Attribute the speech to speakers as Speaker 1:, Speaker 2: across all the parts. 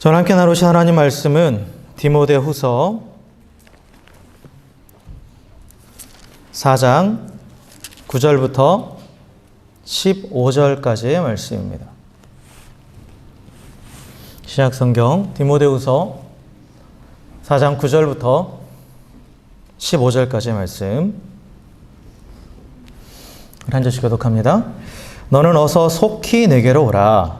Speaker 1: 저와 함께 나누신 하나님 말씀은 디모데후서 4장 9절부터 15절까지의 말씀입니다. 신약성경 디모데후서 4장 9절부터 15절까지의 말씀 한 절씩 교독합니다. 너는 어서 속히 내게로 오라.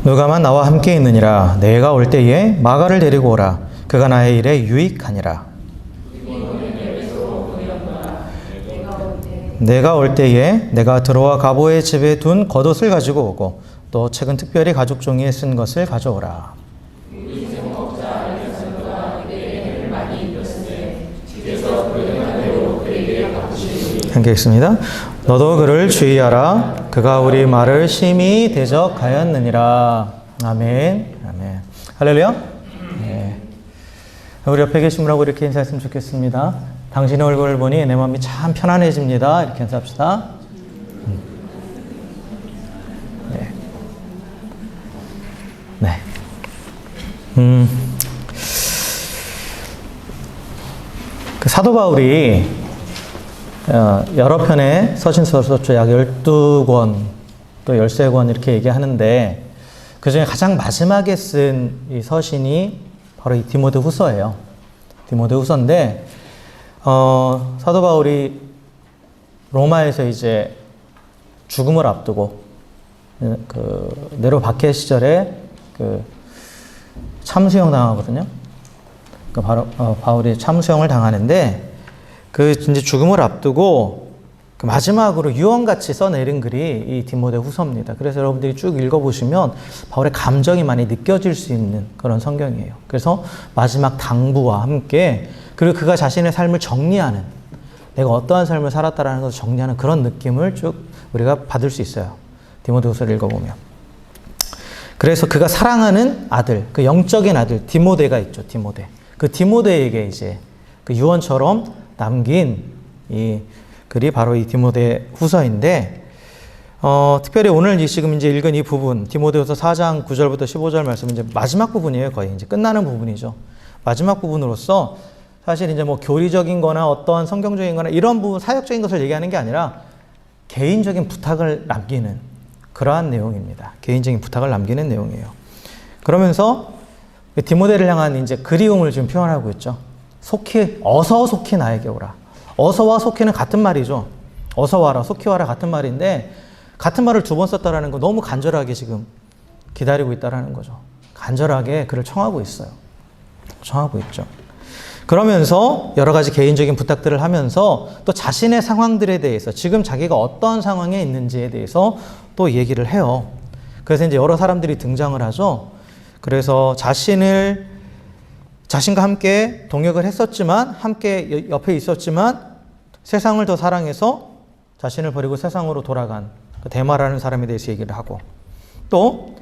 Speaker 1: 누가만 나와 함께 있느니라. 내가 올 때에 마가를 데리고 오라. 그가 나의 일에 유익하니라. 내가 올 때에 내가 드로아 가보의 집에 둔 겉옷을 가지고 오고 또 최근 특별히 가죽 종이에 쓴 것을 가져오라. 함께 읽습니다. 너도 그를 주의하라. 그가 우리 말을 심히 대적하였느니라. 아멘. 아멘. 할렐루야. 네. 우리 옆에 계신 분하고 이렇게 인사했으면 좋겠습니다. 당신의 얼굴을 보니 내 마음이 참 편안해집니다. 이렇게 인사합시다. 네. 네. 그 사도 바울이 여러 편의 서신서서 약 12권 또 13권 이렇게 얘기하는데 그 중에 가장 마지막에 쓴 이 서신이 바로 이 디모데후서예요. 디모데후서인데 사도 바울이 로마에서 이제 죽음을 앞두고 그 네로 박해 시절에 그 참수형 당하거든요. 그 바로 바울이 참수형을 당하는데 그 이제 죽음을 앞두고 그 마지막으로 유언같이 써내린 글이 이 디모데후서입니다. 그래서 여러분들이 쭉 읽어보시면 바울의 감정이 많이 느껴질 수 있는 그런 성경이에요. 그래서 마지막 당부와 함께 그리고 그가 자신의 삶을 정리하는 내가 어떠한 삶을 살았다라는 것을 정리하는 그런 느낌을 쭉 우리가 받을 수 있어요. 디모데후서를 읽어보면. 그래서 그가 사랑하는 아들, 그 영적인 아들 디모데가 있죠. 디모데. 그 디모데에게 이제 그 유언처럼 남긴 이 글이 바로 이 디모데후서인데 특별히 오늘 지금 이제 읽은 이 부분 디모데후서 4장 9절부터 15절 말씀 이제 마지막 부분이에요. 거의 이제 끝나는 부분이죠. 마지막 부분으로서 사실 이제 뭐 교리적인 거나 어떠한 성경적인 거나 이런 부분 사역적인 것을 얘기하는 게 아니라 개인적인 부탁을 남기는 그러한 내용입니다. 개인적인 부탁을 남기는 내용이에요. 그러면서 디모데를 향한 이제 그리움을 지금 표현하고 있죠. 속히, 어서 속히 나에게 오라. 어서와 속히는 같은 말이죠. 어서 와라, 속히 와라 같은 말인데 같은 말을 두 번 썼다라는 거 너무 간절하게 지금 기다리고 있다라는 거죠. 간절하게 그를 청하고 있어요. 청하고 있죠. 그러면서 여러 가지 개인적인 부탁들을 하면서 또 자신의 상황들에 대해서 지금 자기가 어떠한 상황에 있는지에 대해서 또 얘기를 해요. 그래서 이제 여러 사람들이 등장을 하죠. 그래서 자신과 함께 동역을 했었지만 함께 옆에 있었지만 세상을 더 사랑해서 자신을 버리고 세상으로 돌아간 그 데마라는 사람에 대해서 얘기를 하고 또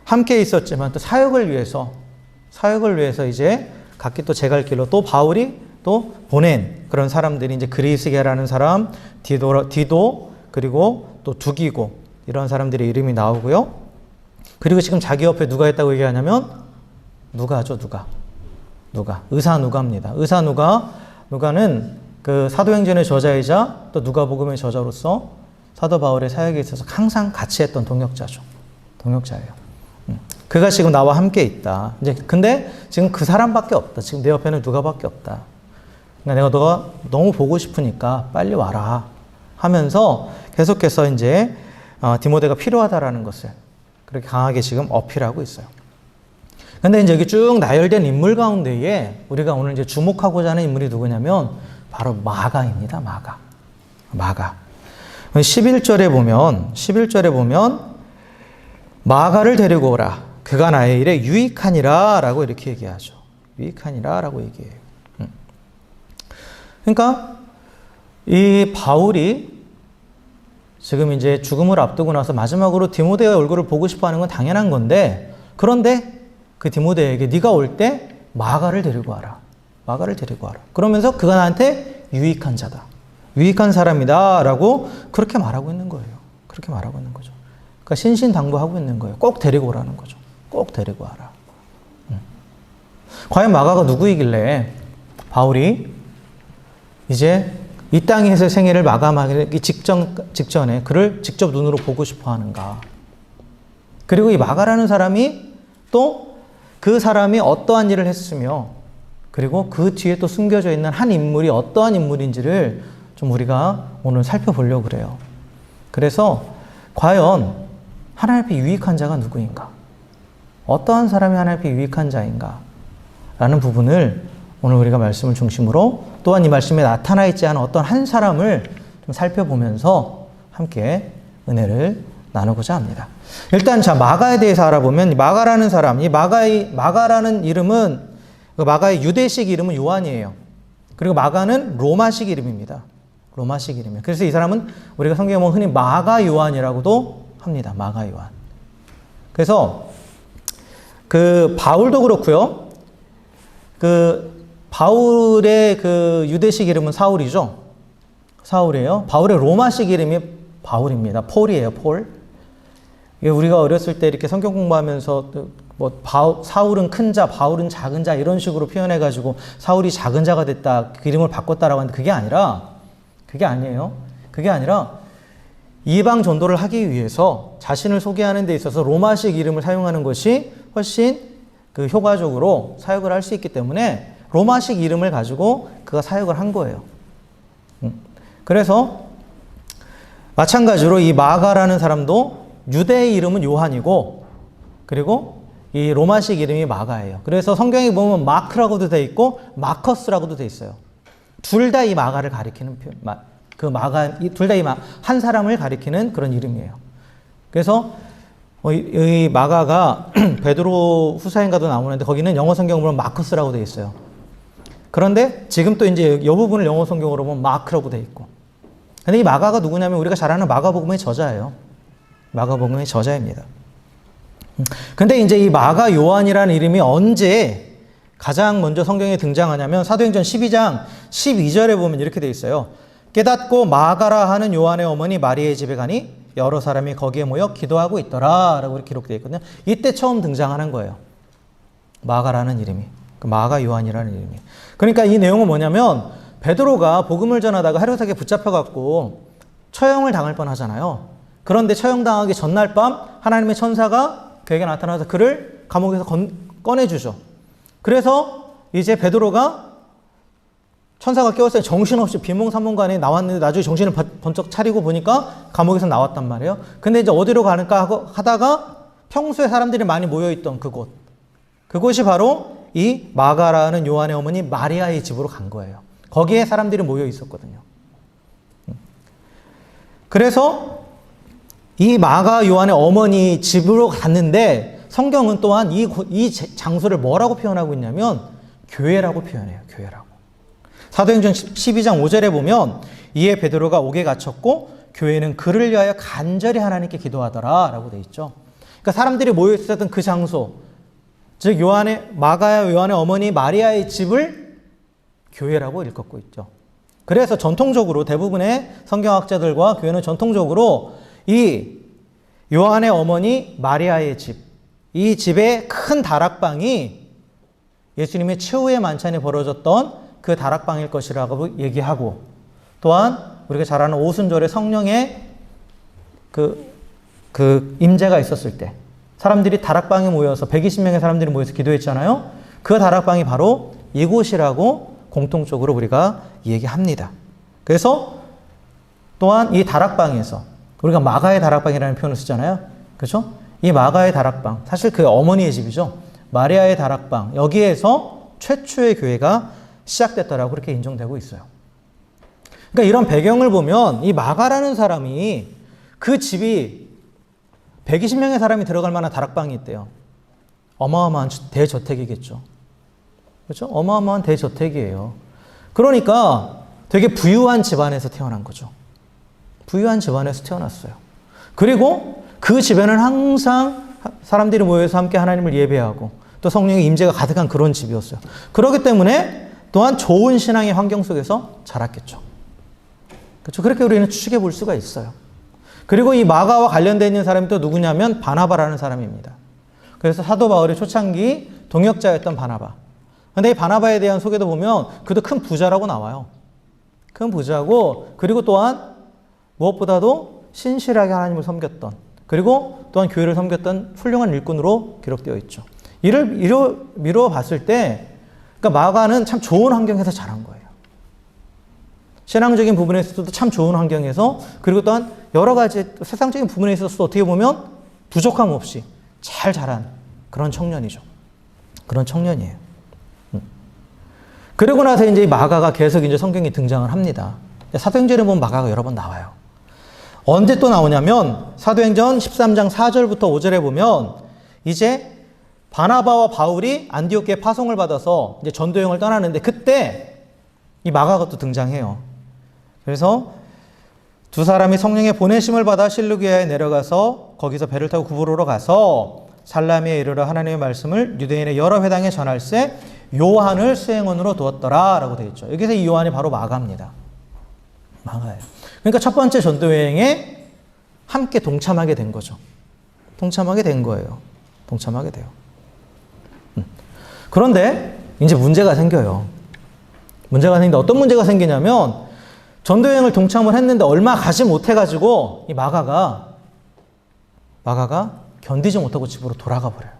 Speaker 1: 함께 있었지만 또 사역을 위해서 이제 각기 또 제갈 길로 또 바울이 또 보낸 그런 사람들이 이제 그리스게라는 사람, 디도 그리고 또 두기고 이런 사람들의 이름이 나오고요. 그리고 지금 자기 옆에 누가 있다고 얘기하냐면 누가죠, 누가. 의사 누가입니다. 의사 누가는 그 사도행전의 저자이자 또 누가복음의 저자로서 사도 바울의 사역에 있어서 항상 같이 했던 동역자죠. 동역자예요. 그가 지금 나와 함께 있다. 이제 근데 지금 그 사람밖에 없다. 지금 내 옆에는 누가밖에 없다. 그러니까 내가 너가 너무 보고 싶으니까 빨리 와라 하면서 계속해서 이제 디모데가 필요하다라는 것을 그렇게 강하게 지금 어필하고 있어요. 근데 이제 여기 쭉 나열된 인물 가운데에 우리가 오늘 이제 주목하고자 하는 인물이 누구냐면 바로 마가입니다. 마가. 11절에 보면 마가를 데리고 오라. 그가 나의 일에 유익하니라 라고 이렇게 얘기하죠. 유익하니라 라고 얘기해요. 그러니까 이 바울이 지금 이제 죽음을 앞두고 나서 마지막으로 디모데의 얼굴을 보고 싶어 하는 건 당연한 건데 그런데 그 디모데에게 네가 올 때 마가를 데리고 와라. 마가를 데리고 와라. 그러면서 그가 나한테 유익한 자다. 유익한 사람이다. 라고 그렇게 말하고 있는 거예요. 그렇게 말하고 있는 거죠. 그러니까 신신당부하고 있는 거예요. 꼭 데리고 오라는 거죠. 꼭 데리고 와라. 과연 마가가 누구이길래 바울이 이제 이 땅에서 생애를 마감하기 직전에 그를 직접 눈으로 보고 싶어 하는가. 그리고 이 마가라는 사람이 또 그 사람이 어떠한 일을 했으며 그리고 그 뒤에 또 숨겨져 있는 한 인물이 어떠한 인물인지를 좀 우리가 오늘 살펴보려고 그래요. 그래서 과연 하나님 앞에 유익한 자가 누구인가? 어떠한 사람이 하나님 앞에 유익한 자인가? 라는 부분을 오늘 우리가 말씀을 중심으로 또한 이 말씀에 나타나 있지 않은 어떤 한 사람을 좀 살펴보면서 함께 은혜를 나누고자 합니다. 일단 자 마가에 대해서 알아보면 마가라는 사람, 이 마가라는 이름은 마가의 유대식 이름은 요한이에요. 그리고 마가는 로마식 이름입니다. 로마식 이름이에요. 그래서 이 사람은 우리가 성경에 보면 흔히 마가 요한이라고도 합니다. 마가 요한. 그래서 그 바울도 그렇고요. 그 바울의 그 유대식 이름은 사울이죠. 사울이에요. 바울의 로마식 이름이 바울입니다. 폴이에요. 폴. 우리가 어렸을 때 이렇게 성경 공부하면서 뭐 사울은 큰 자, 바울은 작은 자 이런 식으로 표현해가지고 사울이 작은 자가 됐다, 그 이름을 바꿨다라고 하는데 그게 아니에요. 그게 아니라 이방 전도를 하기 위해서 자신을 소개하는 데 있어서 로마식 이름을 사용하는 것이 훨씬 그 효과적으로 사역을 할 수 있기 때문에 로마식 이름을 가지고 그가 사역을 한 거예요. 그래서 마찬가지로 이 마가라는 사람도 유대의 이름은 요한이고 그리고 이 로마식 이름이 마가예요. 그래서 성경에 보면 마크라고도 돼 있고 마커스라고도 돼 있어요. 둘 다 이 마가를 가리키는 표현, 둘 다 이 한 사람을 가리키는 그런 이름이에요. 그래서 이 마가가 베드로 후서인가도 나오는데 거기는 영어 성경으로 보면 마커스라고 돼 있어요. 그런데 지금 또 이제 이 부분을 영어 성경으로 보면 마크라고 돼 있고. 근데 이 마가가 누구냐면 우리가 잘 아는 마가복음의 저자예요. 마가복음의 저자입니다. 근데 이제 이 마가 요한이라는 이름이 언제 가장 먼저 성경에 등장하냐면 사도행전 12장 12절에 보면 이렇게 돼 있어요. 깨닫고 마가라 하는 요한의 어머니 마리아의 집에 가니 여러 사람이 거기에 모여 기도하고 있더라 라고 기록되어 있거든요. 이때 처음 등장하는 거예요. 마가라는 이름이. 마가 요한이라는 이름이. 그러니까 이 내용은 뭐냐면 베드로가 복음을 전하다가 헤롯에게 붙잡혀갖고 처형을 당할 뻔하잖아요. 그런데 처형당하기 전날 밤 하나님의 천사가 그에게 나타나서 그를 감옥에서 꺼내주죠. 그래서 이제 베드로가 천사가 깨웠을 때 정신없이 비몽사몽간에 나왔는데 나중에 정신을 번쩍 차리고 보니까 감옥에서 나왔단 말이에요. 근데 이제 어디로 가는가 하다가 평소에 사람들이 많이 모여있던 그곳이 바로 이 마가라는 요한의 어머니 마리아의 집으로 간 거예요. 거기에 사람들이 모여 있었거든요. 그래서 이 마가 요한의 어머니 집으로 갔는데 성경은 또한 이 장소를 뭐라고 표현하고 있냐면 교회라고 표현해요. 교회라고. 사도행전 12장 5절에 보면 이에 베드로가 옥에 갇혔고 교회는 그를 위하여 간절히 하나님께 기도하더라 라고 되어 있죠. 그러니까 사람들이 모여 있었던 그 장소, 즉 마가 요한의 어머니 마리아의 집을 교회라고 일컫고 있죠. 그래서 전통적으로 대부분의 성경학자들과 교회는 전통적으로 이 요한의 어머니 마리아의 집, 이 집의 큰 다락방이 예수님의 최후의 만찬이 벌어졌던 그 다락방일 것이라고 얘기하고, 또한 우리가 잘 아는 오순절에 성령의 그 임재가 있었을 때 사람들이 다락방에 모여서 120명의 사람들이 모여서 기도했잖아요. 그 다락방이 바로 이곳이라고 공통적으로 우리가 얘기합니다. 그래서 또한 이 다락방에서 우리가 마가의 다락방이라는 표현을 쓰잖아요. 그렇죠? 이 마가의 다락방, 사실 그 어머니의 집이죠. 마리아의 다락방, 여기에서 최초의 교회가 시작됐다라고 그렇게 인정되고 있어요. 그러니까 이런 배경을 보면 이 마가라는 사람이 그 집이 120명의 사람이 들어갈 만한 다락방이 있대요. 어마어마한 대저택이겠죠. 그렇죠? 어마어마한 대저택이에요. 그러니까 되게 부유한 집안에서 태어난 거죠. 부유한 집안에서 태어났어요. 그리고 그 집에는 항상 사람들이 모여서 함께 하나님을 예배하고 또 성령의 임재가 가득한 그런 집이었어요. 그렇기 때문에 또한 좋은 신앙의 환경 속에서 자랐겠죠. 그렇죠? 그렇게 우리는 추측해 볼 수가 있어요. 그리고 이 마가와 관련되어 있는 사람이 또 누구냐면 바나바라는 사람입니다. 그래서 사도 바울의 초창기 동역자였던 바나바. 근데 이 바나바에 대한 소개도 보면 그도 큰 부자라고 나와요. 큰 부자고, 그리고 또한 무엇보다도 신실하게 하나님을 섬겼던, 그리고 또한 교회를 섬겼던 훌륭한 일꾼으로 기록되어 있죠. 이를 미루어 봤을 때, 그러니까 마가는 참 좋은 환경에서 자란 거예요. 신앙적인 부분에 있어서도 참 좋은 환경에서, 그리고 또한 여러 가지 세상적인 부분에 있어서도 어떻게 보면 부족함 없이 잘 자란 그런 청년이죠. 그런 청년이에요. 그러고 나서 이제 마가가 계속 이제 성경에 등장을 합니다. 사도행전에 보면 마가가 여러 번 나와요. 언제 또 나오냐면 사도행전 13장 4절부터 5절에 보면 이제 바나바와 바울이 안디옥에 파송을 받아서 이제 전도여행을 떠나는데 그때 이 마가가 또 등장해요. 그래서 두 사람이 성령의 보내심을 받아 실루기아에 내려가서 거기서 배를 타고 구부로로 가서 살라미에 이르러 하나님의 말씀을 유대인의 여러 회당에 전할세 요한을 수행원으로 두었더라 라고 되어 있죠. 여기서 이 요한이 바로 마가입니다. 마가예요. 그러니까 첫 번째 전도여행에 함께 동참하게 된 거죠. 동참하게 된 거예요. 동참하게 돼요. 그런데 이제 문제가 생겨요. 문제가 생기는데 어떤 문제가 생기냐면 전도여행을 동참을 했는데 얼마 가지 못해가지고 이 마가가 견디지 못하고 집으로 돌아가 버려요.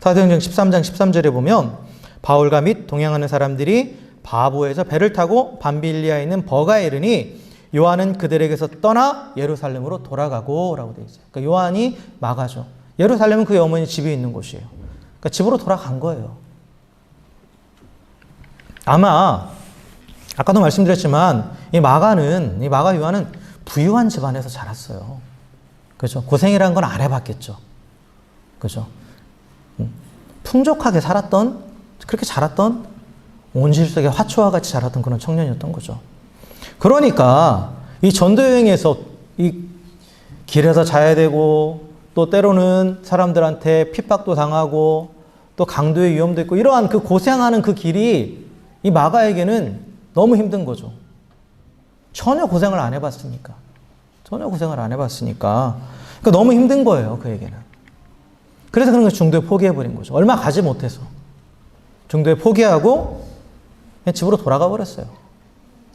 Speaker 1: 사도행전 13장 13절에 보면 바울과 및 동행하는 사람들이 바보에서 배를 타고 밤빌리아에 있는 버가에 이르니 요한은 그들에게서 떠나 예루살렘으로 돌아가고 라고 되어 있어요. 그러니까 요한이 마가죠. 예루살렘은 그의 어머니 집이 있는 곳이에요. 그러니까 집으로 돌아간 거예요. 아마 아까도 말씀드렸지만 이 마가 요한은 부유한 집안에서 자랐어요. 그죠? 고생이라는 건 안 해봤겠죠. 그죠? 풍족하게 살았던, 그렇게 자랐던 온실 속의 화초와 같이 자랐던 그런 청년이었던 거죠. 그러니까 이 전도여행에서 이 길에서 자야 되고 또 때로는 사람들한테 핍박도 당하고 또 강도의 위험도 있고 이러한 그 고생하는 그 길이 이 마가에게는 너무 힘든 거죠. 전혀 고생을 안 해봤으니까. 그러니까 너무 힘든 거예요, 그에게는. 그래서 그런 걸 중도에 포기해버린 거죠. 얼마 가지 못해서. 중도에 포기하고 그냥 집으로 돌아가 버렸어요.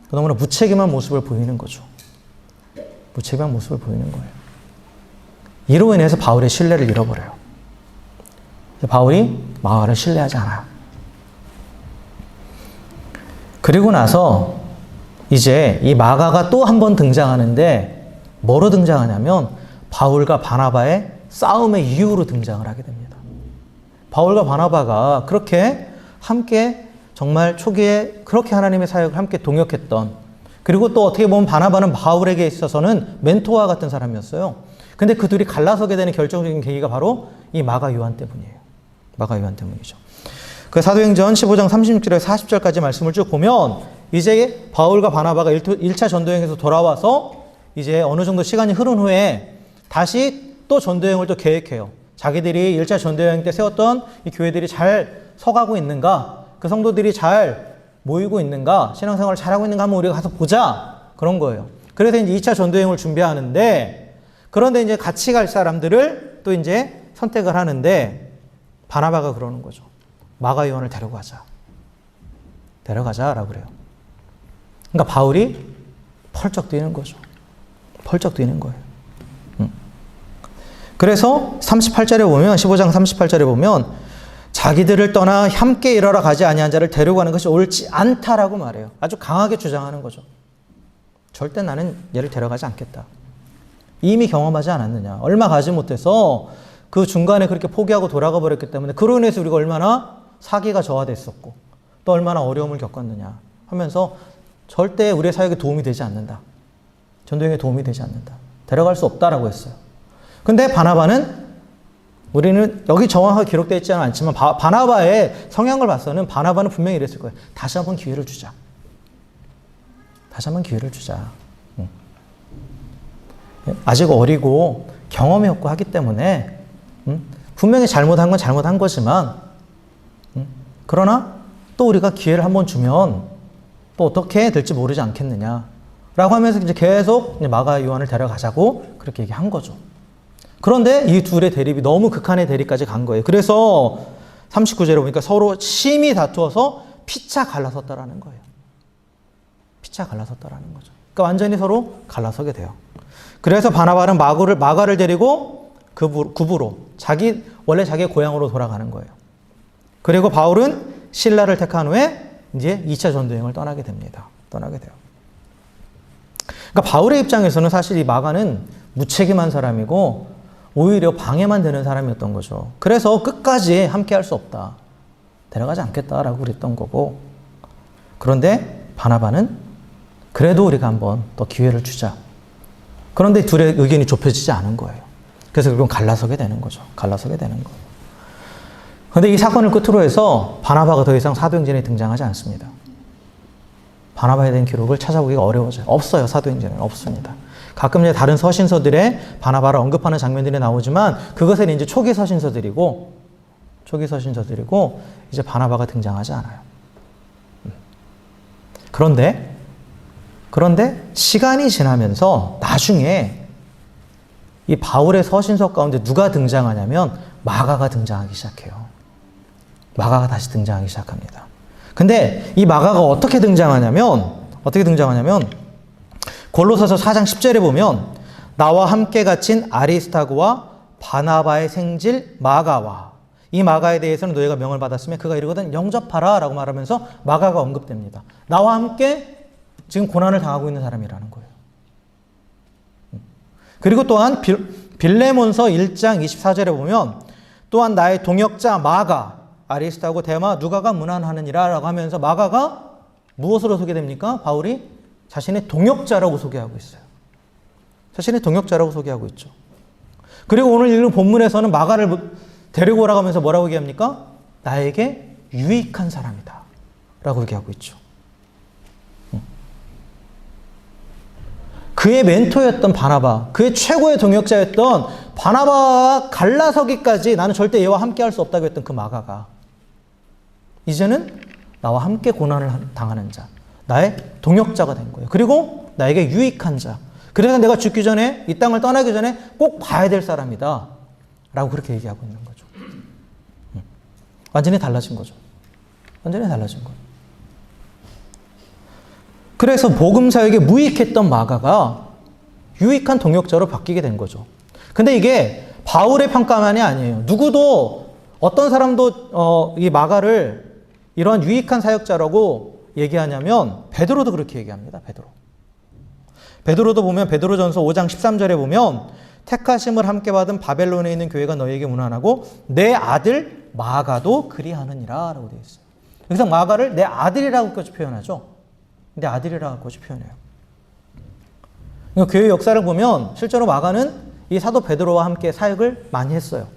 Speaker 1: 너무나 무책임한 모습을 보이는 거죠. 무책임한 모습을 보이는 거예요. 이로 인해서 바울의 신뢰를 잃어버려요. 바울이 마가를 신뢰하지 않아요. 그리고 나서 이제 이 마가가 또 한 번 등장하는데 뭐로 등장하냐면 바울과 바나바의 싸움의 이유로 등장을 하게 됩니다. 바울과 바나바가 그렇게 함께 정말 초기에 그렇게 하나님의 사역을 함께 동역했던, 그리고 또 어떻게 보면 바나바는 바울에게 있어서는 멘토와 같은 사람이었어요. 근데 그 둘이 갈라서게 되는 결정적인 계기가 바로 이 마가 요한 때문이에요. 마가 요한 때문이죠. 그 사도행전 15장 36절에서 40절까지 말씀을 쭉 보면 이제 바울과 바나바가 1차 전도여행에서 돌아와서 이제 어느 정도 시간이 흐른 후에 다시 또 전도여행을 또 계획해요. 자기들이 1차 전도여행 때 세웠던 이 교회들이 잘 서가고 있는가, 그 성도들이 잘 모이고 있는가, 신앙생활을 잘하고 있는가 한번 우리가 가서 보자, 그런 거예요. 그래서 이제 2차 전도여행을 준비하는데, 그런데 이제 같이 갈 사람들을 또 이제 선택을 하는데 바나바가 그러는 거죠. 마가 요한을 데려가자라고 그래요. 그러니까 바울이 펄쩍 뛰는 거죠. 펄쩍 뛰는 거예요. 그래서 38절에 보면, 15장 38절에 보면 자기들을 떠나 함께 일하러 가지 아니한 자를 데려가는 것이 옳지 않다라고 말해요. 아주 강하게 주장하는 거죠. 절대 나는 얘를 데려가지 않겠다. 이미 경험하지 않았느냐. 얼마 가지 못해서 그 중간에 그렇게 포기하고 돌아가 버렸기 때문에 그로 인해서 우리가 얼마나 사기가 저하됐었고 또 얼마나 어려움을 겪었느냐 하면서 절대 우리의 사역에 도움이 되지 않는다. 전도여행에 도움이 되지 않는다. 데려갈 수 없다라고 했어요. 근데 바나바는, 우리는 여기 정확하게 기록되어 있지는 않지만 바나바의 성향을 봐서는 바나바는 분명히 이랬을 거예요. 다시 한번 기회를 주자. 아직 어리고 경험이 없고 하기 때문에 분명히 잘못한 건 잘못한 거지만 그러나 또 우리가 기회를 한번 주면 또 어떻게 될지 모르지 않겠느냐 라고 하면서 이제 계속 마가 요한을 데려가자고 그렇게 얘기한 거죠. 그런데 이 둘의 대립이 너무 극한의 대립까지 간 거예요. 그래서 39절에 보니까 서로 심히 다투어서 피차 갈라섰다라는 거예요. 피차 갈라섰다라는 거죠. 그러니까 완전히 서로 갈라서게 돼요. 그래서 바나바는 마가를 데리고 구부로 원래 자기의 고향으로 돌아가는 거예요. 그리고 바울은 실라를 택한 후에 이제 2차 전도여행을 떠나게 됩니다. 떠나게 돼요. 그러니까 바울의 입장에서는 사실 이 마가는 무책임한 사람이고 오히려 방해만 되는 사람이었던 거죠. 그래서 끝까지 함께 할 수 없다. 데려가지 않겠다라고 그랬던 거고. 그런데 바나바는 그래도 우리가 한번 또 기회를 주자. 그런데 둘의 의견이 좁혀지지 않은 거예요. 그래서 결국은 갈라서게 되는 거죠. 갈라서게 되는 거예요. 그런데 이 사건을 끝으로 해서 바나바가 더 이상 사도행전에 등장하지 않습니다. 바나바에 대한 기록을 찾아보기가 어려워져요. 없어요. 사도행전에는 없습니다. 가끔 이제 다른 서신서들에 바나바를 언급하는 장면들이 나오지만 그것은 이제 초기 서신서들이고 이제 바나바가 등장하지 않아요. 그런데 시간이 지나면서 나중에 이 바울의 서신서 가운데 누가 등장하냐면 마가가 등장하기 시작해요. 마가가 다시 등장하기 시작합니다. 근데 이 마가가 어떻게 등장하냐면 골로새서 4장 10절에 보면 나와 함께 갇힌 아리스타고와 바나바의 생질 마가와 이 마가에 대해서는 너희가 명을 받았으면 그가 이르거든 영접하라 라고 말하면서 마가가 언급됩니다. 나와 함께 지금 고난을 당하고 있는 사람이라는 거예요. 그리고 또한 빌레몬서 1장 24절에 보면 또한 나의 동역자 마가 아리스타고 데마 누가가 문안하느니라 라고 하면서 마가가 무엇으로 소개됩니까? 바울이 자신의 동역자라고 소개하고 있어요. 자신의 동역자라고 소개하고 있죠. 그리고 오늘 읽은 본문에서는 마가를 데리고 오라고 하면서 뭐라고 얘기합니까? 나에게 유익한 사람이다 라고 얘기하고 있죠. 그의 멘토였던 바나바, 그의 최고의 동역자였던 바나바와 갈라서기까지 나는 절대 얘와 함께 할 수 없다고 했던 그 마가가 이제는 나와 함께 고난을 당하는 자, 나의 동역자가 된 거예요. 그리고 나에게 유익한 자. 그래서 내가 죽기 전에, 이 땅을 떠나기 전에 꼭 봐야 될 사람이다 라고 그렇게 얘기하고 있는 거죠. 완전히 달라진 거죠. 완전히 달라진 거예요. 그래서 복음사역에 무익했던 마가가 유익한 동역자로 바뀌게 된 거죠. 근데 이게 바울의 평가만이 아니에요. 누구도 어떤 사람도 이 마가를 이런 유익한 사역자라고 얘기하냐면 베드로도 그렇게 얘기합니다. 베드로도 보면 베드로전서 5장 13절에 보면 택하심을 함께 받은 바벨론에 있는 교회가 너희에게 문안하고 내 아들 마가도 그리하느니라 라고 되어 있어요. 여기서 마가를 내 아들이라고까지 표현하죠. 내 아들이라고까지 표현해요. 그러니까 교회 역사를 보면 실제로 마가는 이 사도 베드로와 함께 사역을 많이 했어요.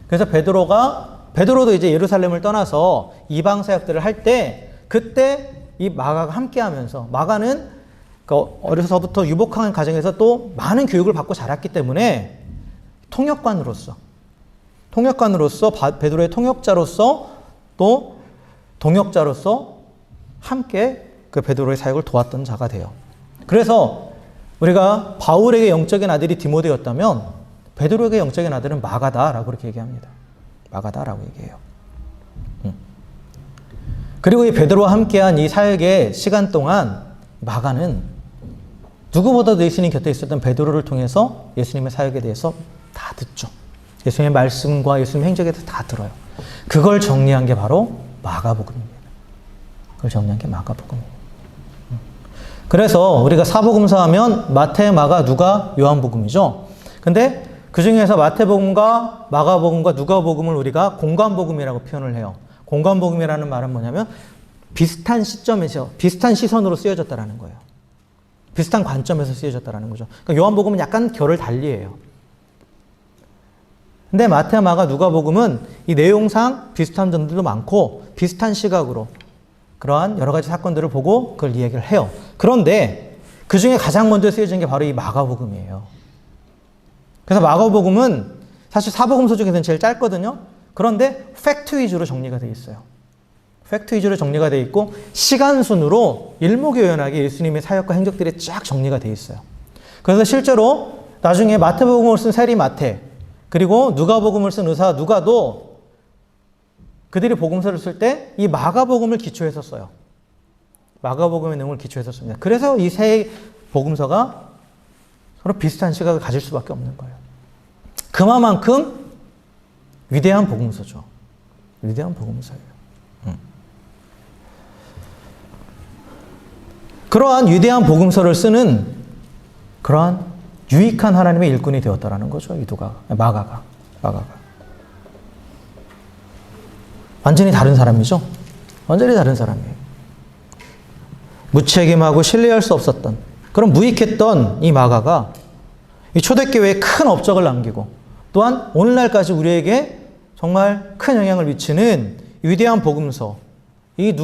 Speaker 1: 그래서 베드로도 이제 예루살렘을 떠나서 이방 사역들을 할 때 그때 이 마가가 함께 하면서 마가는 어려서부터 유복한 가정에서 또 많은 교육을 받고 자랐기 때문에 통역관으로서 베드로의 통역자로서 또 동역자로서 함께 그 베드로의 사역을 도왔던 자가 돼요. 그래서 우리가 바울에게 영적인 아들이 디모데였다면 베드로에게 영적인 아들은 마가다라고 그렇게 얘기합니다. 마가다라고 얘기해요. 그리고 이 베드로와 함께한 이 사역의 시간 동안 마가는 누구보다도 예수님 곁에 있었던 베드로를 통해서 예수님의 사역에 대해서 다 듣죠. 예수님의 말씀과 예수님의 행적에 대해서 다 들어요. 그걸 정리한 게 바로 마가복음입니다. 그래서 우리가 사복음서 하면 마태, 마가, 누가, 요한복음이죠. 근데 그 중에서 마태복음과 마가복음과 누가복음을 우리가 공관복음이라고 표현을 해요. 공관복음이라는 말은 뭐냐면 비슷한 시점에서 비슷한 시선으로 쓰여졌다라는 거예요. 비슷한 관점에서 쓰여졌다라는 거죠. 그러니까 요한복음은 약간 결을 달리해요. 근데 마태, 마가, 누가복음은 이 내용상 비슷한 점들도 많고 비슷한 시각으로 그러한 여러 가지 사건들을 보고 그걸 이야기를 해요. 그런데 그 중에 가장 먼저 쓰여진 게 바로 이 마가복음이에요. 그래서 마가복음은 사실 사복음서 중에서는 제일 짧거든요. 그런데 팩트 위주로 정리가 되어 있어요. 팩트 위주로 정리가 되어 있고 시간 순으로 일목요연하게 예수님의 사역과 행적들이 쫙 정리가 되어 있어요. 그래서 실제로 나중에 마태복음을 쓴 세리 마태, 그리고 누가복음을 쓴 의사 누가도 그들이 복음서를 쓸 때 이 마가복음을 기초해서 써요. 마가복음의 내용을 기초해서 씁니다. 그래서 이 세 복음서가 서로 비슷한 시각을 가질 수밖에 없는 거예요. 그만큼 위대한 복음서죠. 위대한 복음서예요. 그러한 위대한 복음서를 쓰는 그러한 유익한 하나님의 일꾼이 되었다라는 거죠. 이 마가가. 완전히 다른 사람이죠. 완전히 다른 사람이에요. 무책임하고 신뢰할 수 없었던 그런 무익했던 이 마가가 이 초대교회에 큰 업적을 남기고 또한 오늘날까지 우리에게 정말 큰 영향을 미치는 위대한 복음서, 이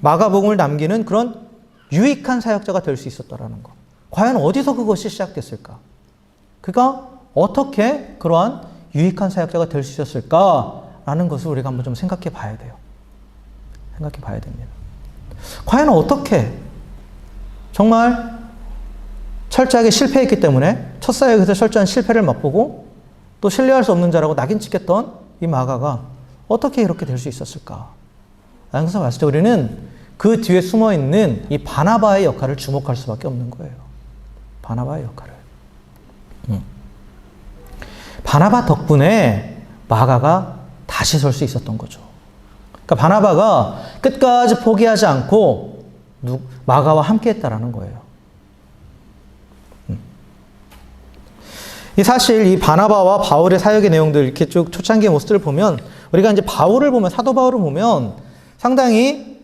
Speaker 1: 마가복음을 남기는 그런 유익한 사역자가 될 수 있었다라는 거. 과연 어디서 그것이 시작됐을까? 그가 어떻게 그러한 유익한 사역자가 될 수 있었을까라는 것을 우리가 한번 좀 생각해 봐야 돼요. 생각해 봐야 됩니다. 과연 어떻게 정말 철저하게 실패했기 때문에 첫 사역에서 철저한 실패를 맛보고 또 신뢰할 수 없는 자라고 낙인 찍혔던 이 마가가 어떻게 이렇게 될 수 있었을까? 라는 것을 봤을 때 우리는 그 뒤에 숨어있는 이 바나바의 역할을 주목할 수밖에 없는 거예요. 바나바의 역할을. 바나바 덕분에 마가가 다시 설 수 있었던 거죠. 그러니까 바나바가 끝까지 포기하지 않고 마가와 함께 했다라는 거예요. 사실 이 바나바와 바울의 사역의 내용들 이렇게 쭉 초창기의 모습들을 보면 우리가 이제 바울을 보면 사도 바울을 보면 상당히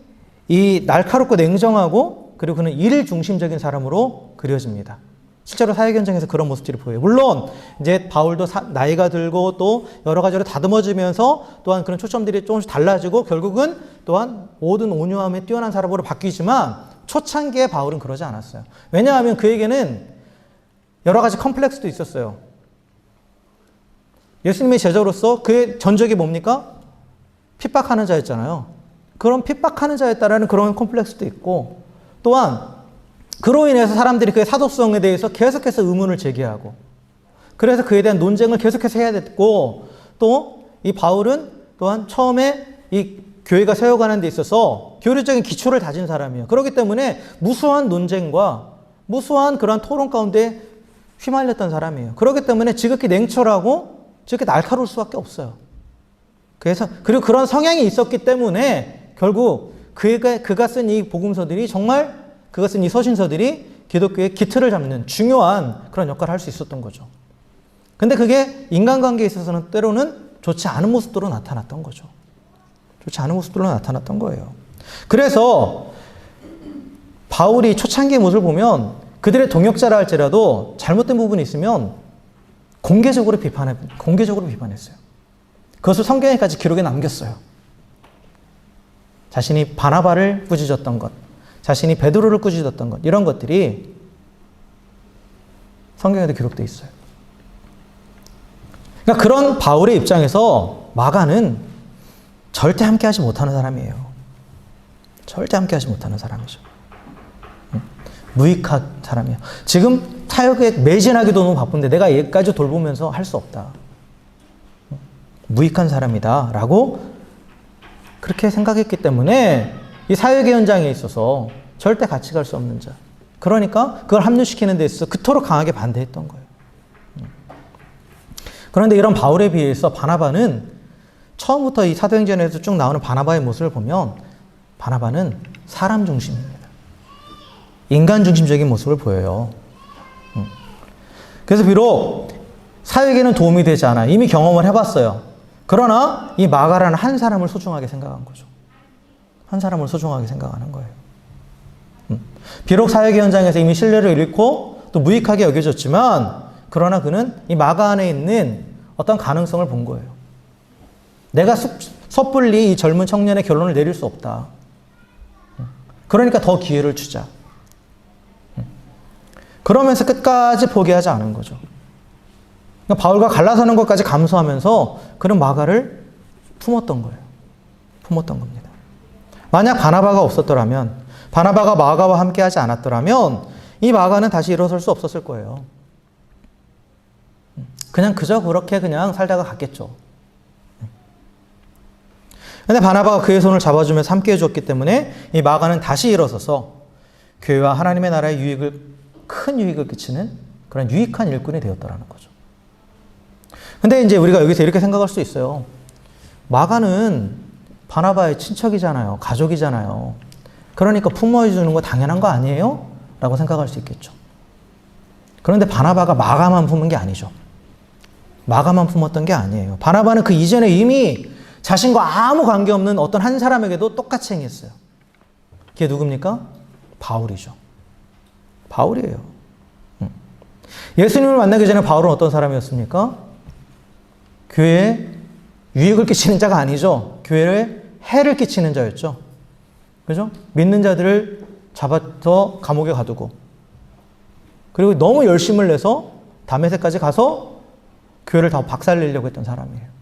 Speaker 1: 이 날카롭고 냉정하고 그리고 그는 일 중심적인 사람으로 그려집니다. 실제로 사역 현장에서 그런 모습들이 보여요. 물론 이제 바울도 나이가 들고 또 여러 가지로 다듬어지면서 또한 그런 초점들이 조금씩 달라지고 결국은 또한 모든 온유함에 뛰어난 사람으로 바뀌지만 초창기에 바울은 그러지 않았어요. 왜냐하면 그에게는 여러 가지 컴플렉스도 있었어요. 예수님의 제자로서 그의 전적이 뭡니까? 핍박하는 자였잖아요. 그런 핍박하는 자였다라는 그런 컴플렉스도 있고 또한 그로 인해서 사람들이 그의 사도성에 대해서 계속해서 의문을 제기하고 그래서 그에 대한 논쟁을 계속해서 해야 됐고 또 이 바울은 또한 처음에 이 교회가 세워가는 데 있어서 교류적인 기초를 다진 사람이에요. 그렇기 때문에 무수한 논쟁과 무수한 그런 토론 가운데 휘말렸던 사람이에요. 그렇기 때문에 지극히 냉철하고 지극히 날카로울 수밖에 없어요. 그리고 그런 성향이 있었기 때문에 결국 그가 쓴 이 복음서들이 정말 그가 쓴 이 서신서들이 기독교의 기틀을 잡는 중요한 그런 역할을 할 수 있었던 거죠. 근데 그게 인간관계에 있어서는 때로는 좋지 않은 모습으로 나타났던 거죠. 좋지 않은 모습으로 나타났던 거예요. 그래서 바울이 초창기의 모습을 보면 그들의 동역자라 할지라도 잘못된 부분이 있으면 공개적으로 비판했어요. 그것을 성경에까지 기록에 남겼어요. 자신이 바나바를 꾸짖었던 것, 자신이 베드로를 꾸짖었던 것, 이런 것들이 성경에도 기록되어 있어요. 그러니까 그런 바울의 입장에서 마가는 절대 함께하지 못하는 사람이에요. 절대 함께하지 못하는 사람이죠. 무익한 사람이에요. 지금 사역에 매진하기도 너무 바쁜데 내가 얘까지 돌보면서 할 수 없다. 무익한 사람이다 라고 그렇게 생각했기 때문에 이 사역의 현장에 있어서 절대 같이 갈 수 없는 자. 그러니까 그걸 합류시키는 데 있어서 그토록 강하게 반대했던 거예요. 그런데 이런 바울에 비해서 바나바는 처음부터 이 사도행전에서 쭉 나오는 바나바의 모습을 보면 바나바는 사람 중심입니다. 인간 중심적인 모습을 보여요. 그래서 비록 사역에는 도움이 되지 않아. 이미 경험을 해봤어요. 그러나 이 마가라는 한 사람을 소중하게 생각한 거죠. 한 사람을 소중하게 생각하는 거예요. 비록 사역의 현장에서 이미 신뢰를 잃고 또 무익하게 여겨졌지만 그러나 그는 이 마가 안에 있는 어떤 가능성을 본 거예요. 내가 섣불리 이 젊은 청년의 결론을 내릴 수 없다. 그러니까 더 기회를 주자. 그러면서 끝까지 포기하지 않은 거죠. 그러니까 바울과 갈라서는 것까지 감수하면서 그는 마가를 품었던 거예요. 품었던 겁니다. 만약 바나바가 없었더라면, 바나바가 마가와 함께 하지 않았더라면 이 마가는 다시 일어설 수 없었을 거예요. 그냥 그저 그렇게 그냥 살다가 갔겠죠. 근데 바나바가 그의 손을 잡아주면서 함께 해주었기 때문에 이 마가는 다시 일어서서 교회와 하나님의 나라에 큰 유익을 끼치는 그런 유익한 일꾼이 되었다라는 거죠. 근데 이제 우리가 여기서 이렇게 생각할 수 있어요. 마가는 바나바의 친척이잖아요. 가족이잖아요. 그러니까 품어주는 거 당연한 거 아니에요? 라고 생각할 수 있겠죠. 그런데 바나바가 마가만 품은 게 아니죠. 마가만 품었던 게 아니에요. 바나바는 그 이전에 이미 자신과 아무 관계없는 어떤 한 사람에게도 똑같이 행했어요. 그게 누굽니까? 바울이죠. 바울이에요. 예수님을 만나기 전에 바울은 어떤 사람이었습니까? 교회에 유익을 끼치는 자가 아니죠. 교회에 해를 끼치는 자였죠. 그죠? 믿는 자들을 잡아서 감옥에 가두고, 그리고 너무 열심을 내서 다메섹까지 가서 교회를 다 박살내려고 했던 사람이에요.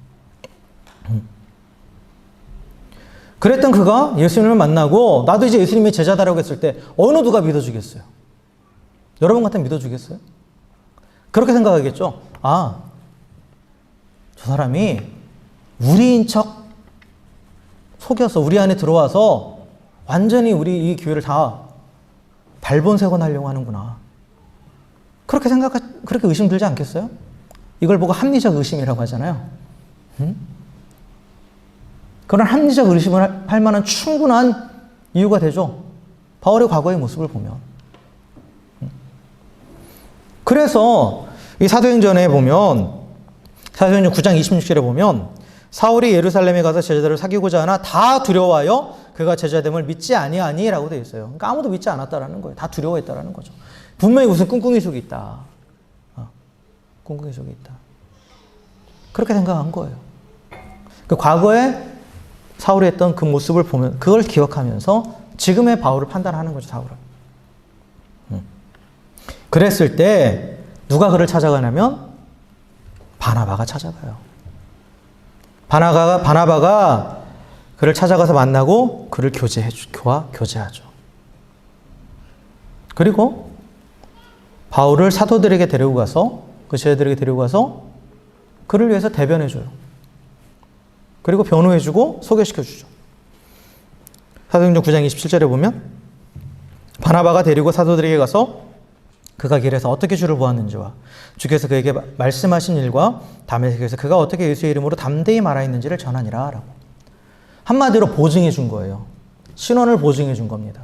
Speaker 1: 그랬던 그가 예수님을 만나고 나도 이제 예수님의 제자다라고 했을 때 어느 누가 믿어주겠어요? 여러분 같으면 믿어주겠어요? 그렇게 생각하겠죠? 아, 저 사람이 우리인 척 속여서 우리 안에 들어와서 완전히 우리 이 교회를 다 발본색원하려고 하는구나. 그렇게 의심 들지 않겠어요? 이걸 보고 합리적 의심이라고 하잖아요. 그런 합리적 의심을 할 만한 충분한 이유가 되죠. 바울의 과거의 모습을 보면. 그래서 이 사도행전에 보면, 사도행전 9장 26절에 보면 사울이 예루살렘에 가서 제자들을 사귀고자 하나 다 두려워하여 그가 제자됨을 믿지 아니하니 라고 되어 있어요. 그러니까 아무도 믿지 않았다라는 거예요. 다 두려워했다라는 거죠. 분명히 무슨 꿍꿍이 속이 있다. 꿍꿍이 속이 있다. 그렇게 생각한 거예요. 그 과거에 사울이 했던 그 모습을 보면 그걸 기억하면서 지금의 바울을 판단하는 거죠. 사울은. 그랬을 때 누가 그를 찾아가냐면 바나바가 찾아가요. 바나바가 그를 찾아가서 만나고 그를 교제하죠. 그리고 바울을 사도들에게 데리고 가서, 그 제자들에게 데리고 가서 그를 위해서 대변해줘요. 그리고 변호해주고 소개시켜주죠. 사도행전 9장 27절에 보면 바나바가 데리고 사도들에게 가서 그가 길에서 어떻게 주를 보았는지와 주께서 그에게 말씀하신 일과 다메섹에서 그가 어떻게 예수의 이름으로 담대히 말하였는지를 전하니라 라고. 한마디로 보증해 준 거예요. 신원을 보증해 준 겁니다.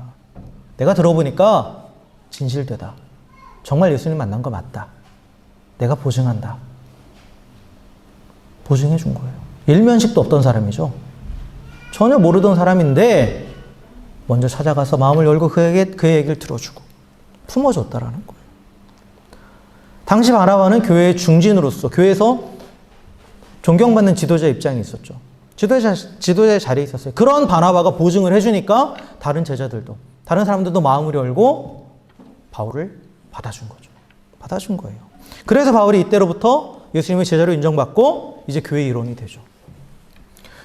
Speaker 1: 내가 들어보니까 진실되다. 정말 예수님 만난 거 맞다. 내가 보증한다. 보증해 준 거예요. 일면식도 없던 사람이죠. 전혀 모르던 사람인데 먼저 찾아가서 마음을 열고 그의 얘기를 들어주고 품어줬다라는 거예요. 당시 바나바는 교회의 중진으로서 교회에서 존경받는 지도자 입장에 있었죠. 지도자의 자리에 있었어요. 그런 바나바가 보증을 해주니까 다른 제자들도, 다른 사람들도 마음을 열고 바울을 받아준 거죠. 받아준 거예요. 그래서 바울이 이때로부터 예수님의 제자로 인정받고 이제 교회의 일원이 되죠.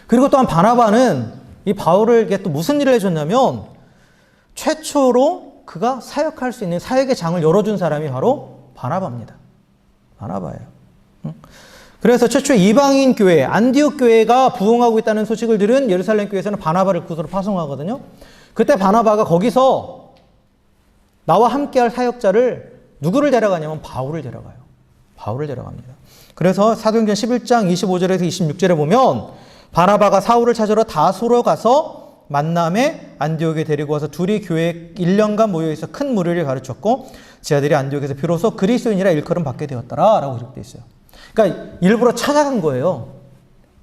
Speaker 1: 그리고 또한 바나바는 이 바울에게 또 무슨 일을 해줬냐면 최초로 그가 사역할 수 있는 사역의 장을 열어준 사람이 바로 바나바입니다. 바나바예요. 그래서 최초의 이방인 교회, 안디옥 교회가 부흥하고 있다는 소식을 들은 예루살렘 교회에서는 바나바를 그곳으로 파송하거든요. 그때 바나바가 거기서 나와 함께할 사역자를 누구를 데려가냐면 바울을 데려가요. 바울을 데려갑니다. 그래서 사도행전 11장 25절에서 26절에 보면 바나바가 사울을 찾으러 다소로 가서 만남에 안디옥에 데리고 와서 둘이 교회에 1년간 모여있어 큰 무리를 가르쳤고 제자들이 안디옥에서 비로소 그리스도인이라 일컬음 받게 되었더라 라고 기록되어 있어요. 그러니까 일부러 찾아간 거예요.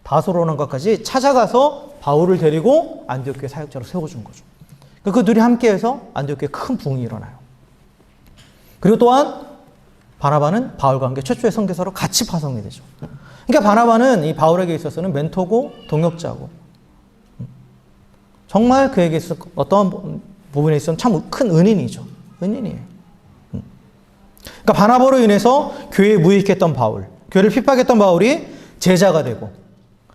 Speaker 1: 다소로 오는 것까지 찾아가서 바울을 데리고 안디옥 교회 사역자로 세워준 거죠. 그 둘이 함께해서 안디옥 교회에 큰 부흥이 일어나요. 그리고 또한 바나바는 바울과 함께 최초의 선교사로 같이 파송이 되죠. 그러니까 바나바는 이 바울에게 있어서는 멘토고 동역자고 정말 그에게 있어 어떤 부분에 있어서는 참 큰 은인이죠. 은인이에요. 그러니까 바나바로 인해서 교회에 무익했던 바울, 교회를 핍박했던 바울이 제자가 되고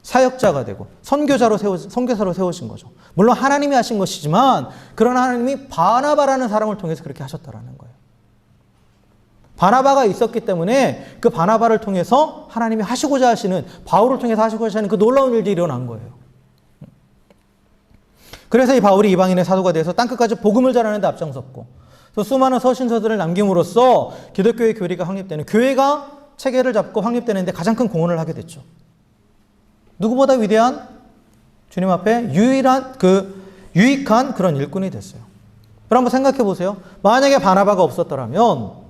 Speaker 1: 사역자가 되고 선교사로 세워진 거죠. 물론 하나님이 하신 것이지만 그런 하나님이 바나바라는 사람을 통해서 그렇게 하셨다라는 거예요. 바나바가 있었기 때문에 그 바나바를 통해서 하나님이 하시고자 하시는, 바울을 통해서 하시고자 하시는 그 놀라운 일들이 일어난 거예요. 그래서 이 바울이 이방인의 사도가 돼서 땅끝까지 복음을 전하는 데 앞장섰고, 또 수많은 서신서들을 남김으로써 기독교의 교리가 확립되는, 교회가 체계를 잡고 확립되는 데 가장 큰 공헌을 하게 됐죠. 누구보다 위대한, 주님 앞에 유익한 그런 일꾼이 됐어요. 그럼 한번 생각해 보세요. 만약에 바나바가 없었더라면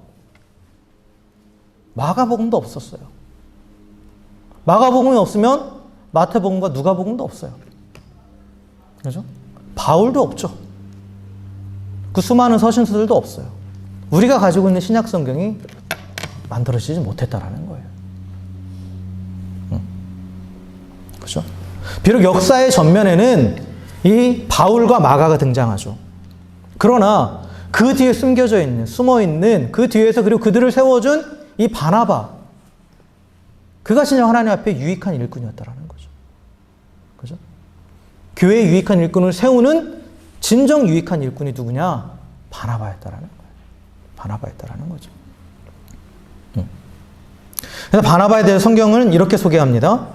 Speaker 1: 마가복음도 없었어요. 마가복음이 없으면 마태복음과 누가복음도 없어요. 그죠? 바울도 없죠. 그 수많은 서신서들도 없어요. 우리가 가지고 있는 신약 성경이 만들어지지 못했다라는 거예요. 그죠? 비록 역사의 전면에는 이 바울과 마가가 등장하죠. 그러나 그 뒤에 숨어 있는 그 뒤에서, 그리고 그들을 세워준 이 바나바, 그가 진정 하나님 앞에 유익한 일꾼이었다라는 거죠. 그죠? 교회의 유익한 일꾼을 세우는 진정 유익한 일꾼이 누구냐? 바나바였다라는 거예요. 바나바였다라는 거죠. 그래서 바나바에 대해 성경은 이렇게 소개합니다.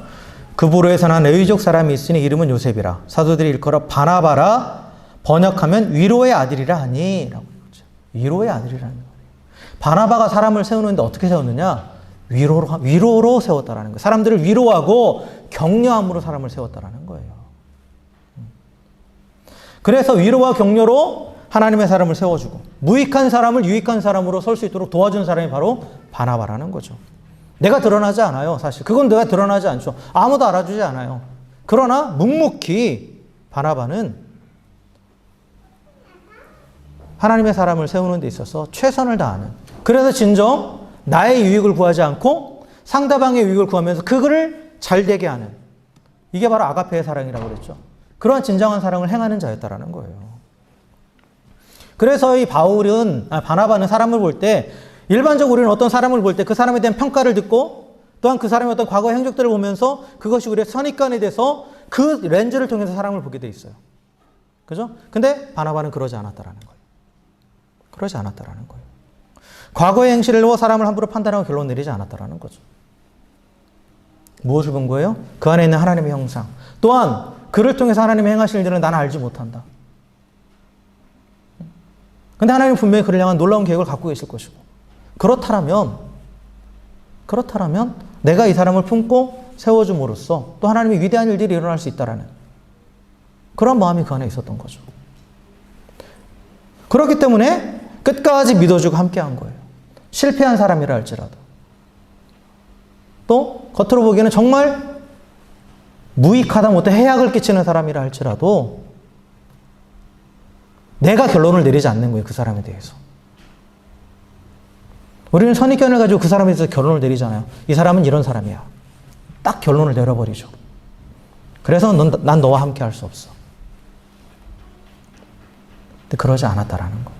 Speaker 1: 그 부로에서 난 레위족 사람이 있으니 이름은 요셉이라. 사도들이 일컬어 바나바라, 번역하면 위로의 아들이라 하니, 라고 그러죠. 위로의 아들이라는 거예요. 바나바가 사람을 세우는데 어떻게 세웠느냐? 위로로 세웠다라는 거예요. 사람들을 위로하고 격려함으로 사람을 세웠다라는 거예요. 그래서 위로와 격려로 하나님의 사람을 세워주고, 무익한 사람을 유익한 사람으로 설 수 있도록 도와준 사람이 바로 바나바라는 거죠. 내가 드러나지 않아요, 사실. 그건 내가 드러나지 않죠. 아무도 알아주지 않아요. 그러나 묵묵히 바나바는 하나님의 사람을 세우는 데 있어서 최선을 다하는, 그래서 진정 나의 유익을 구하지 않고 상대방의 유익을 구하면서 그거를 잘되게 하는, 이게 바로 아가페의 사랑이라고 그랬죠. 그러한 진정한 사랑을 행하는 자였다라는 거예요. 그래서 이 바나바는 사람을 볼 때, 일반적으로 우리는 어떤 사람을 볼 때 그 사람에 대한 평가를 듣고, 또한 그 사람의 어떤 과거 행적들을 보면서 그것이 우리의 선입관이 돼서 그 렌즈를 통해서 사람을 보게 돼 있어요. 그죠? 근데 바나바는 그러지 않았다라는 거예요. 그러지 않았다라는 거예요. 과거의 행실로 사람을 함부로 판단하고 결론 내리지 않았다라는 거죠. 무엇을 본 거예요? 그 안에 있는 하나님의 형상. 또한 그를 통해서 하나님의 행하실 일들은 나는 알지 못한다. 근데 하나님은 분명히 그를 향한 놀라운 계획을 갖고 계실 것이고, 그렇다면 내가 이 사람을 품고 세워줌으로써 또 하나님의 위대한 일들이 일어날 수 있다라는 그런 마음이 그 안에 있었던 거죠. 그렇기 때문에 끝까지 믿어주고 함께한 거예요. 실패한 사람이라 할지라도, 또 겉으로 보기에는 정말 무익하다 못해 해악을 끼치는 사람이라 할지라도 내가 결론을 내리지 않는 거예요, 그 사람에 대해서. 우리는 선입견을 가지고 그 사람에 대해서 결론을 내리잖아요. 이 사람은 이런 사람이야. 딱 결론을 내려버리죠. 그래서 난 너와 함께 할 수 없어. 근데 그러지 않았다라는 거.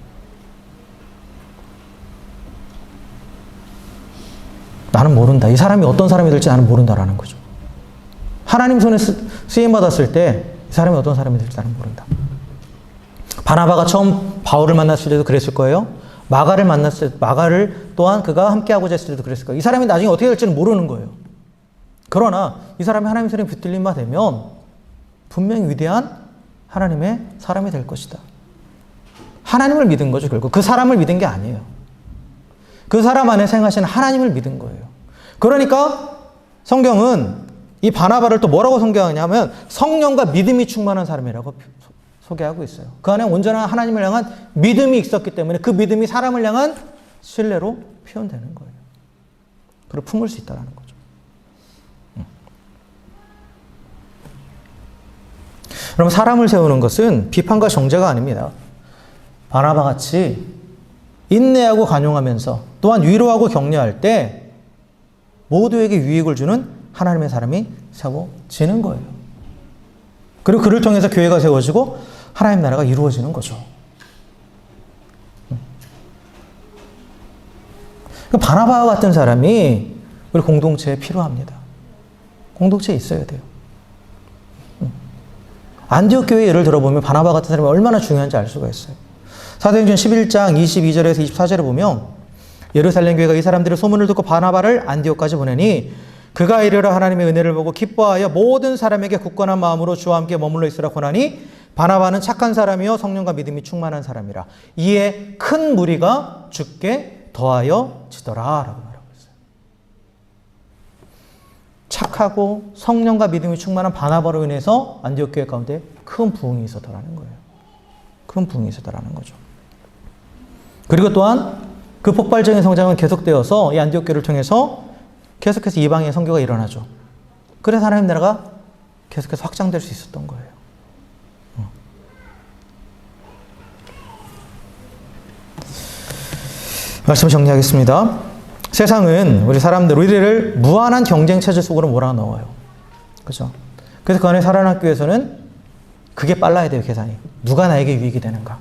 Speaker 1: 나는 모른다. 이 사람이 어떤 사람이 될지 나는 모른다라는 거죠. 하나님 손에 쓰임받았을 때 이 사람이 어떤 사람이 될지 나는 모른다. 바나바가 처음 바울을 만났을 때도 그랬을 거예요. 마가를 또한 그가 함께하고자 했을 때도 그랬을 거예요. 이 사람이 나중에 어떻게 될지는 모르는 거예요. 그러나 이 사람이 하나님 손에 붙들림 바 되면 분명히 위대한 하나님의 사람이 될 것이다. 하나님을 믿은 거죠, 결국. 그 사람을 믿은 게 아니에요. 그 사람 안에 생하시는 하나님을 믿은 거예요. 그러니까 성경은 이 바나바를 또 뭐라고 소개하냐면 성령과 믿음이 충만한 사람이라고 소개하고 있어요. 그 안에 온전한 하나님을 향한 믿음이 있었기 때문에 그 믿음이 사람을 향한 신뢰로 표현되는 거예요. 그걸 품을 수 있다는 거죠. 그럼 사람을 세우는 것은 비판과 정죄가 아닙니다. 바나바 같이 인내하고 관용하면서 또한 위로하고 격려할 때 모두에게 유익을 주는 하나님의 사람이 세워지는 거예요. 그리고 그를 통해서 교회가 세워지고 하나님 나라가 이루어지는 거죠. 바나바와 같은 사람이 우리 공동체에 필요합니다. 공동체에 있어야 돼요. 안디옥 교회 예를 들어보면 바나바 같은 사람이 얼마나 중요한지 알 수가 있어요. 사도행전 11장 22절에서 24절에 보면 예루살렘 교회가 이 사람들의 소문을 듣고 바나바를 안디옥까지 보내니 그가 이르러 하나님의 은혜를 보고 기뻐하여 모든 사람에게 굳건한 마음으로 주와 함께 머물러 있으라 권하니 바나바는 착한 사람이요 성령과 믿음이 충만한 사람이라. 이에 큰 무리가 주께 더하여 지더라 라고 말하고 있어요. 착하고 성령과 믿음이 충만한 바나바로 인해서 안디옥 교회 가운데 큰 부흥이 있었더라는 거예요. 큰 부흥이 있었더라는 거죠. 그리고 또한 그 폭발적인 성장은 계속되어서 이 안디옥 교회를 통해서 계속해서 이방의 선교가 일어나죠. 그래서 하나님 나라가 계속해서 확장될 수 있었던 거예요. 말씀 정리하겠습니다. 세상은 우리 사람들, 우리를 무한한 경쟁 체제 속으로 몰아넣어요. 그죠? 그래서 그 안에 살아남기 위해서는 그게 빨라야 돼요, 계산이. 누가 나에게 유익이 되는가?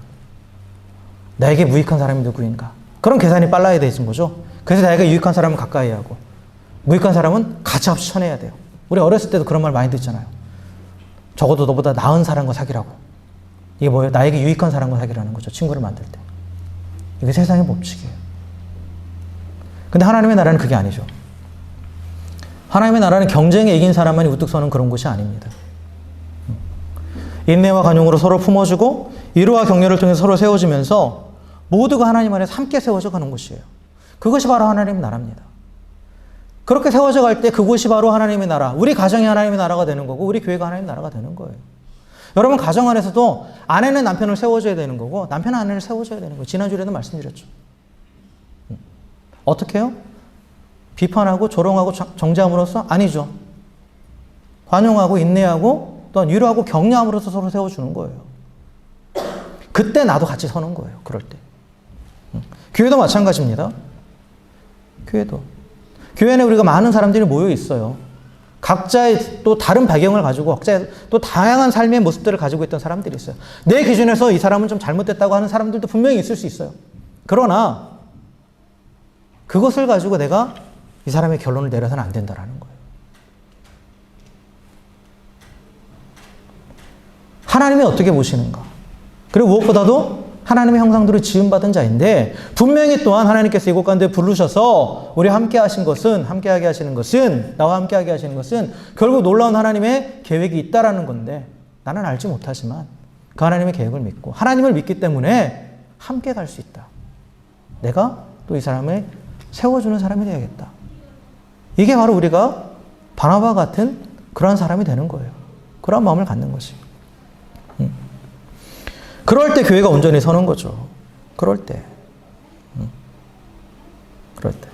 Speaker 1: 나에게 무익한 사람이 누구인가? 그런 계산이 빨라야 되는 거죠. 그래서 나에게 유익한 사람은 가까이 하고, 무익한 사람은 가차없이 쳐내야 돼요. 우리 어렸을 때도 그런 말 많이 듣잖아요. 적어도 너보다 나은 사람과 사귀라고. 이게 뭐예요? 나에게 유익한 사람과 사귀라는 거죠. 친구를 만들 때. 이게 세상의 법칙이에요. 근데 하나님의 나라는 그게 아니죠. 하나님의 나라는 경쟁에 이긴 사람만이 우뚝 서는 그런 곳이 아닙니다. 인내와 간용으로 서로 품어주고 위로와 격려를 통해서 서로 세워지면서 모두가 하나님 안에서 함께 세워져 가는 곳이에요. 그것이 바로 하나님의 나라입니다. 그렇게 세워져 갈 때 그곳이 바로 하나님의 나라, 우리 가정이 하나님의 나라가 되는 거고 우리 교회가 하나님의 나라가 되는 거예요. 여러분 가정 안에서도 아내는 남편을 세워줘야 되는 거고 남편은 아내를 세워줘야 되는 거예요. 지난주에도 말씀드렸죠. 어떻게 해요? 비판하고 조롱하고 정죄함으로써? 아니죠. 관용하고 인내하고 또한 위로하고 격려함으로써 서로 세워주는 거예요. 그때 나도 같이 서는 거예요. 그럴 때. 교회도 마찬가지입니다. 교회도. 교회는 우리가 많은 사람들이 모여 있어요. 각자의 또 다른 배경을 가지고 각자의 또 다양한 삶의 모습들을 가지고 있던 사람들이 있어요. 내 기준에서 이 사람은 좀 잘못됐다고 하는 사람들도 분명히 있을 수 있어요. 그러나 그것을 가지고 내가 이 사람의 결론을 내려서는 안 된다라는 거예요. 하나님이 어떻게 보시는가? 그리고 무엇보다도 하나님의 형상대로 지음받은 자인데 분명히 또한 하나님께서 이곳 가운데 부르셔서 우리 함께 하신 것은 함께하게 하시는 것은 나와 함께하게 하시는 것은 결국 놀라운 하나님의 계획이 있다라는 건데 나는 알지 못하지만 그 하나님의 계획을 믿고 하나님을 믿기 때문에 함께 갈 수 있다. 내가 또 이 사람을 세워주는 사람이 되야겠다. 이게 바로 우리가 바나바 같은 그러한 사람이 되는 거예요. 그런 마음을 갖는 것이. 그럴 때 교회가 온전히 서는 거죠. 그럴 때. 그럴 때.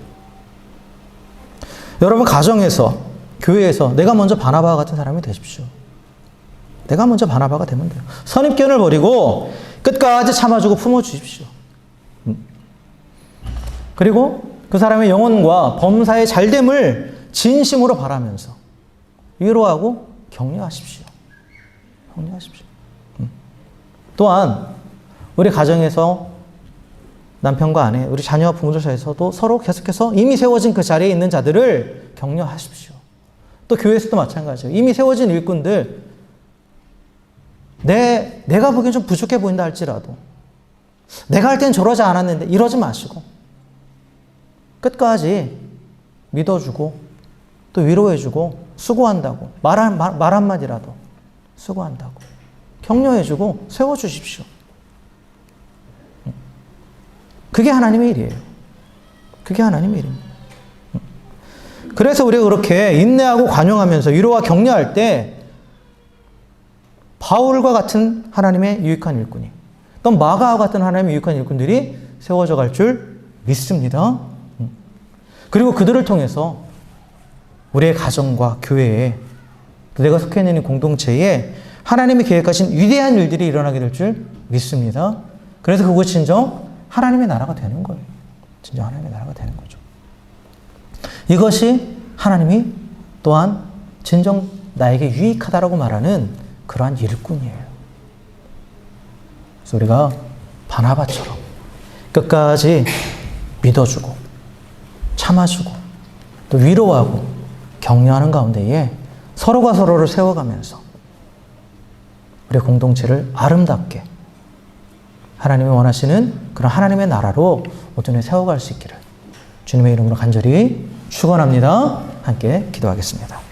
Speaker 1: 여러분 가정에서, 교회에서 내가 먼저 바나바와 같은 사람이 되십시오. 내가 먼저 바나바가 되면 돼요. 선입견을 버리고 끝까지 참아주고 품어주십시오. 그리고 그 사람의 영혼과 범사의 잘됨을 진심으로 바라면서 위로하고 격려하십시오. 격려하십시오. 또한 우리 가정에서 남편과 아내, 우리 자녀와 부모들 사이에서도 서로 계속해서 이미 세워진 그 자리에 있는 자들을 격려하십시오. 또 교회에서도 마찬가지예요. 이미 세워진 일꾼들, 내가 보기엔 좀 부족해 보인다 할지라도 내가 할 때는 저러지 않았는데 이러지 마시고 끝까지 믿어주고 또 위로해주고 수고한다고 말 한마디라도 수고한다고 격려해주고 세워주십시오. 그게 하나님의 일이에요. 그게 하나님의 일입니다. 그래서 우리가 그렇게 인내하고 관용하면서 위로와 격려할 때 바울과 같은 하나님의 유익한 일꾼이 또 마가와 같은 하나님의 유익한 일꾼들이 세워져 갈 줄 믿습니다. 그리고 그들을 통해서 우리의 가정과 교회에 또 내가 속해 있는 공동체에 하나님이 계획하신 위대한 일들이 일어나게 될 줄 믿습니다. 그래서 그것이 진정 하나님의 나라가 되는 거예요. 진정 하나님의 나라가 되는 거죠. 이것이 하나님이 또한 진정 나에게 유익하다라고 말하는 그러한 일꾼이에요. 그래서 우리가 바나바처럼 끝까지 믿어주고 참아주고 또 위로하고 격려하는 가운데에 서로가 서로를 세워가면서 우리 공동체를 아름답게 하나님이 원하시는 그런 하나님의 나라로 오전에 세워갈 수 있기를 주님의 이름으로 간절히 축원합니다. 함께 기도하겠습니다.